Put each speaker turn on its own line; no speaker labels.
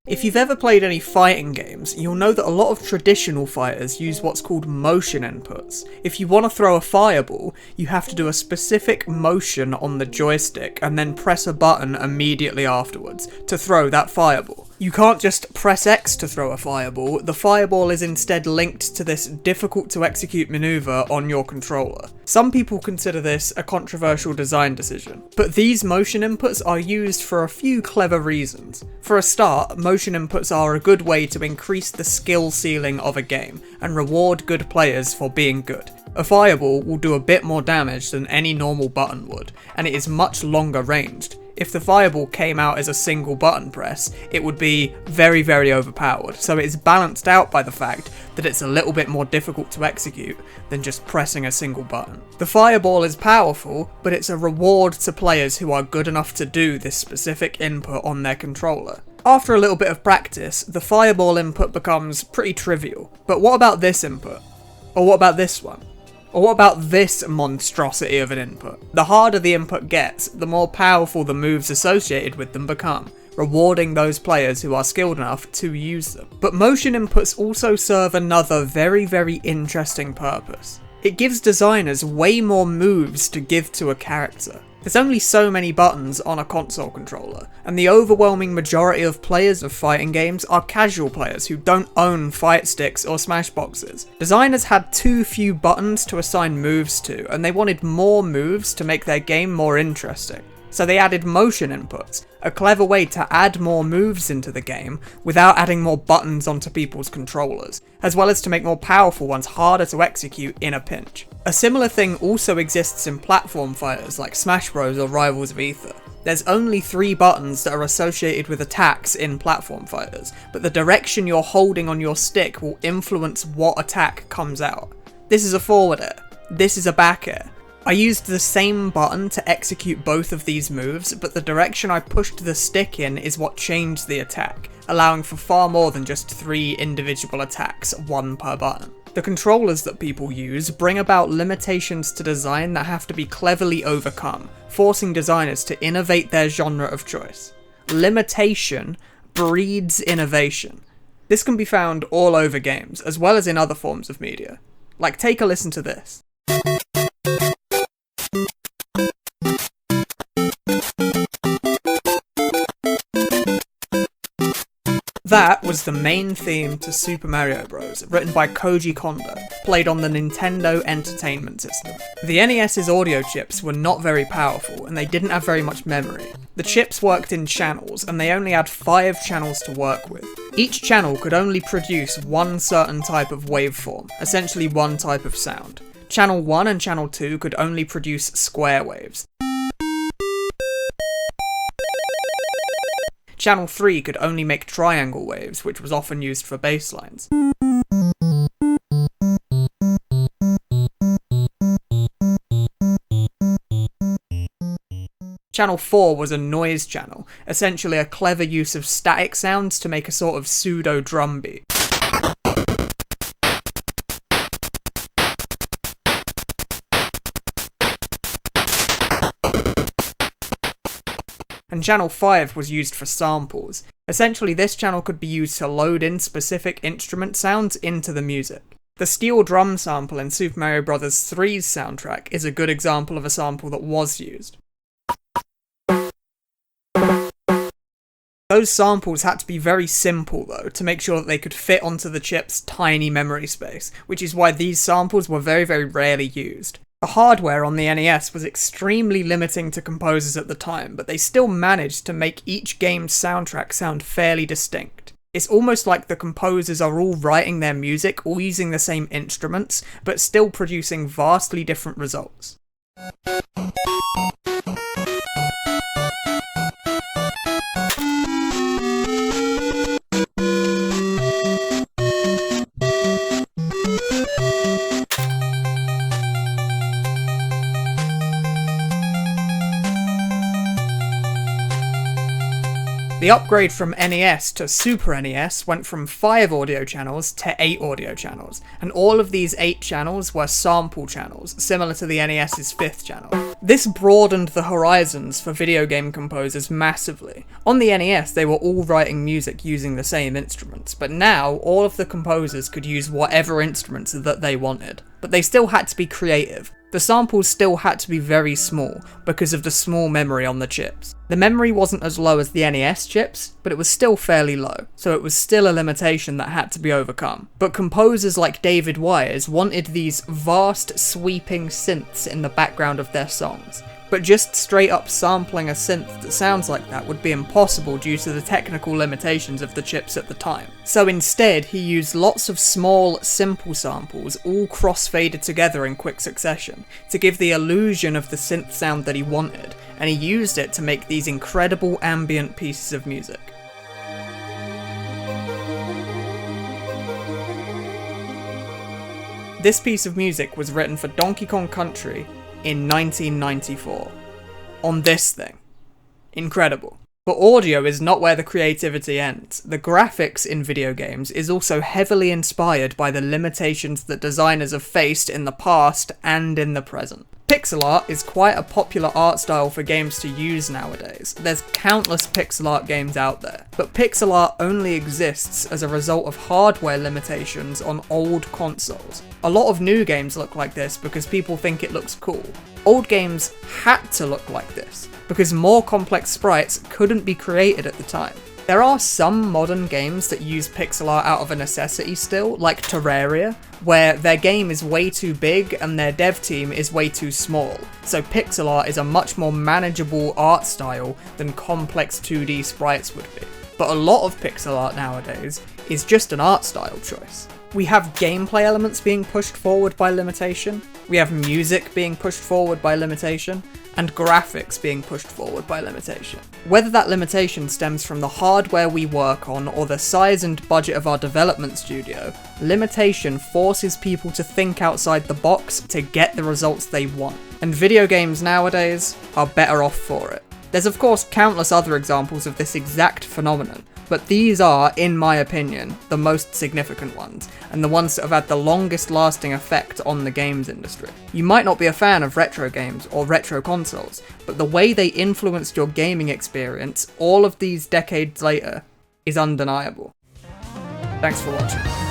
If you've ever played any fighting games, you'll know that a lot of traditional fighters use what's called motion inputs. If you want to throw a fireball, you have to do a specific motion on the joystick and then press a button immediately afterwards to throw that fireball. You can't just press X to throw a fireball, the fireball is instead linked to this difficult to execute maneuver on your controller. Some people consider this a controversial design decision, but these motion inputs are used for a few clever reasons. For a start, motion inputs are a good way to increase the skill ceiling of a game and reward good players for being good. A fireball will do a bit more damage than any normal button would, and it is much longer ranged. If the fireball came out as a single button press, it would be very, very overpowered, so it is balanced out by the fact that it's a little bit more difficult to execute than just pressing a single button. The fireball is powerful, but it's a reward to players who are good enough to do this specific input on their controller. After a little bit of practice, the fireball input becomes pretty trivial. But what about this input? Or what about this one? Or what about this monstrosity of an input? The harder the input gets, the more powerful the moves associated with them become, rewarding those players who are skilled enough to use them. But motion inputs also serve another very, very interesting purpose. It gives designers way more moves to give to a character. There's only so many buttons on a console controller, and the overwhelming majority of players of fighting games are casual players who don't own fight sticks or smash boxes. Designers had too few buttons to assign moves to, and they wanted more moves to make their game more interesting. So they added motion inputs, a clever way to add more moves into the game without adding more buttons onto people's controllers, as well as to make more powerful ones harder to execute in a pinch. A similar thing also exists in platform fighters like Smash Bros or Rivals of Aether. There's only 3 buttons that are associated with attacks in platform fighters, but the direction you're holding on your stick will influence what attack comes out. This is a forward air, this is a back air. I used the same button to execute both of these moves, but the direction I pushed the stick in is what changed the attack, allowing for far more than just 3 individual attacks, 1 per button. The controllers that people use bring about limitations to design that have to be cleverly overcome, forcing designers to innovate their genre of choice. Limitation breeds innovation. This can be found all over games, as well as in other forms of media. Like, take a listen to this. That was the main theme to Super Mario Bros, written by Koji Kondo, played on the Nintendo Entertainment System. The NES's audio chips were not very powerful, and they didn't have very much memory. The chips worked in channels, and they only had 5 channels to work with. Each channel could only produce one certain type of waveform, essentially one type of sound. Channel 1 and Channel 2 could only produce square waves. Channel 3 could only make triangle waves, which was often used for bass lines. Channel 4 was a noise channel, essentially a clever use of static sounds to make a sort of pseudo drum beat. And Channel 5 was used for samples. Essentially, this channel could be used to load in specific instrument sounds into the music. The steel drum sample in Super Mario Bros. 3's soundtrack is a good example of a sample that was used. Those samples had to be very simple though, to make sure that they could fit onto the chip's tiny memory space, which is why these samples were very, very rarely used. The hardware on the NES was extremely limiting to composers at the time, but they still managed to make each game's soundtrack sound fairly distinct. It's almost like the composers are all writing their music, all using the same instruments, but still producing vastly different results. The upgrade from NES to Super NES went from 5 audio channels to 8 audio channels, and all of these 8 channels were sample channels, similar to the NES's 5th channel. This broadened the horizons for video game composers massively. On the NES, they were all writing music using the same instruments, but now all of the composers could use whatever instruments that they wanted. But they still had to be creative. The samples still had to be very small, because of the small memory on the chips. The memory wasn't as low as the NES chips, but it was still fairly low, so it was still a limitation that had to be overcome. But composers like David Wise wanted these vast, sweeping synths in the background of their songs. But just straight up sampling a synth that sounds like that would be impossible due to the technical limitations of the chips at the time. So instead, he used lots of small, simple samples, all cross-faded together in quick succession, to give the illusion of the synth sound that he wanted, and he used it to make these incredible ambient pieces of music. This piece of music was written for Donkey Kong Country in 1994. On this thing. Incredible. But audio is not where the creativity ends. The graphics in video games is also heavily inspired by the limitations that designers have faced in the past and in the present. Pixel art is quite a popular art style for games to use nowadays. There's countless pixel art games out there, but pixel art only exists as a result of hardware limitations on old consoles. A lot of new games look like this because people think it looks cool. Old games had to look like this, because more complex sprites couldn't be created at the time. There are some modern games that use pixel art out of a necessity still, like Terraria, where their game is way too big and their dev team is way too small, so pixel art is a much more manageable art style than complex 2D sprites would be. But a lot of pixel art nowadays is just an art style choice. We have gameplay elements being pushed forward by limitation, we have music being pushed forward by limitation, and graphics being pushed forward by limitation. Whether that limitation stems from the hardware we work on or the size and budget of our development studio, limitation forces people to think outside the box to get the results they want. And video games nowadays are better off for it. There's of course countless other examples of this exact phenomenon, but these are, in my opinion, the most significant ones, and the ones that have had the longest lasting effect on the games industry. You might not be a fan of retro games or retro consoles, but the way they influenced your gaming experience all of these decades later is undeniable. Thanks for watching.